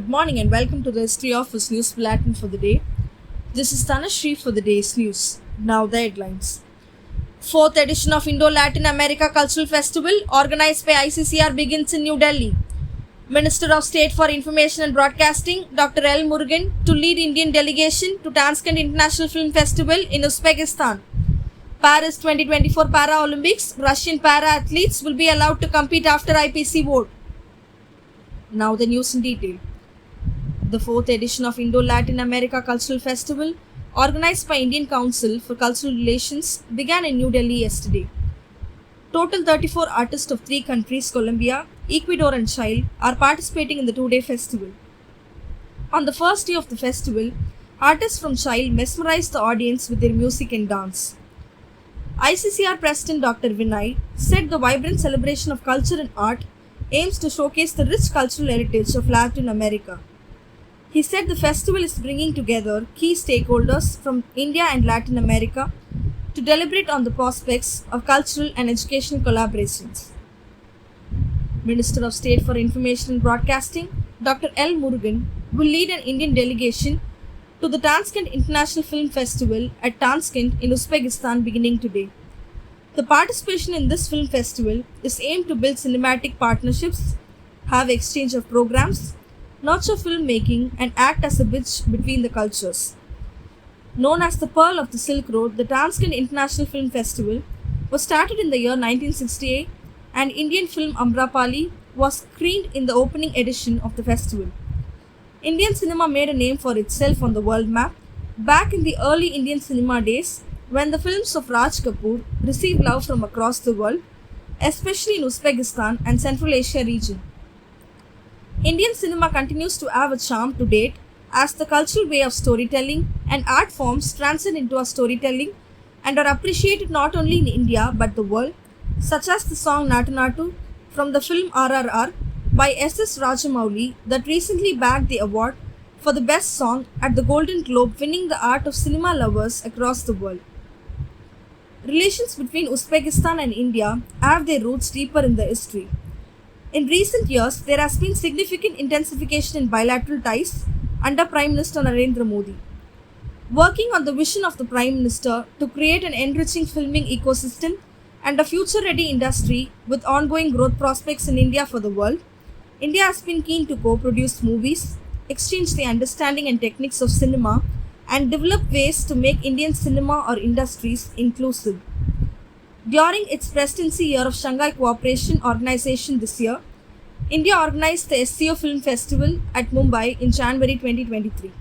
Good morning and welcome to the History Office News Bulletin for the day. This is Dhanashree for the day's news. Now the headlines. Fourth edition of Indo-Latin America Cultural Festival organized by ICCR begins in New Delhi. Minister of State for Information and Broadcasting Dr. L. Murugan to lead Indian delegation to Tashkent International Film Festival in Uzbekistan. Paris 2024 Para-Olympics, Russian para-athletes will be allowed to compete after IPC vote. Now the news in detail. The fourth edition of Indo-Latin America Cultural Festival, organized by Indian Council for Cultural Relations, began in New Delhi yesterday. Total 34 artists of three countries, Colombia, Ecuador and Chile, are participating in the two-day festival. On the first day of the festival, artists from Chile mesmerized the audience with their music and dance. ICCR President Dr. Vinay said the vibrant celebration of culture and art aims to showcase the rich cultural heritage of Latin America. He said the festival is bringing together key stakeholders from India and Latin America to deliberate on the prospects of cultural and educational collaborations. Minister of State for Information and Broadcasting, Dr. L. Murugan, will lead an Indian delegation to the Tashkent International Film Festival at Tashkent in Uzbekistan beginning today. The participation in this film festival is aimed to build cinematic partnerships, have exchange of programs, nurture filmmaking, and act as a bridge between the cultures. Known as the Pearl of the Silk Road, the Tashkent International Film Festival was started in the year 1968, and Indian film Amrapali was screened in the opening edition of the festival. Indian cinema made a name for itself on the world map back in the early Indian cinema days, when the films of Raj Kapoor received love from across the world, especially in Uzbekistan and Central Asia region. Indian cinema continues to have a charm to date as the cultural way of storytelling and art forms transcend into a storytelling and are appreciated not only in India but the world, such as the song Natu Natu from the film RRR by S.S. Rajamouli that recently bagged the award for the best song at the Golden Globe, winning the art of cinema lovers across the world. Relations between Uzbekistan and India have their roots deeper in the history. In recent years, there has been significant intensification in bilateral ties under Prime Minister Narendra Modi. Working on the vision of the Prime Minister to create an enriching filming ecosystem and a future-ready industry with ongoing growth prospects in India for the world, India has been keen to co-produce movies, exchange the understanding and techniques of cinema, and develop ways to make Indian cinema or industries inclusive. During its presidency year of Shanghai Cooperation Organization this year, India organized the SCO Film Festival at Mumbai in January 2023.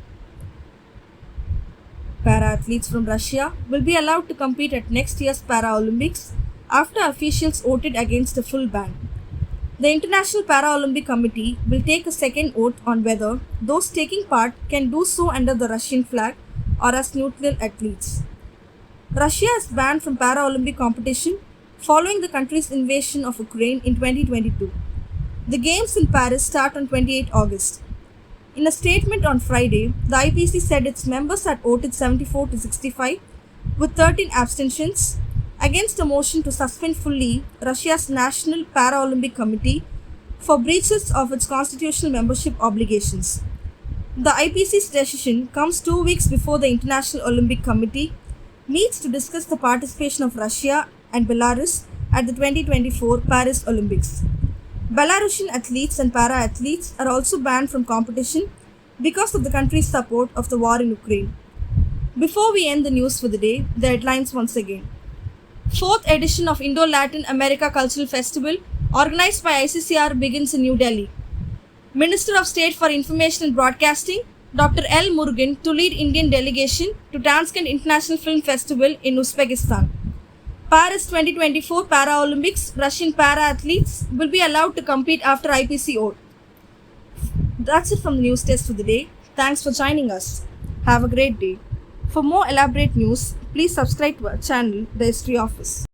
Para-athletes from Russia will be allowed to compete at next year's Para-Olympics after officials voted against a full ban. The International Para-Olympic Committee will take a second vote on whether those taking part can do so under the Russian flag or as neutral athletes. Russia is banned from Para-Olympic competition following the country's invasion of Ukraine in 2022. The Games in Paris start on 28 August. In a statement on Friday, the IPC said its members had voted 74 to 65 with 13 abstentions against a motion to suspend fully Russia's National Para-Olympic Committee for breaches of its constitutional membership obligations. The IPC's decision comes 2 weeks before the International Olympic Committee meets to discuss the participation of Russia and Belarus at the 2024 Paris Olympics. Belarusian athletes and para-athletes are also banned from competition because of the country's support of the war in Ukraine. Before we end the news for the day, the headlines once again. Fourth edition of Indo-Latin America Cultural Festival, organized by ICCR, begins in New Delhi. Minister of State for Information and Broadcasting, Dr. L. Murugan, to lead Indian delegation to Tashkent International Film Festival in Uzbekistan. Paris 2024 Para-Olympics, Russian para-athletes will be allowed to compete after IPC vote. That's it from the news desk for the day. Thanks for joining us. Have a great day. For more elaborate news, please subscribe to our channel, The History Office.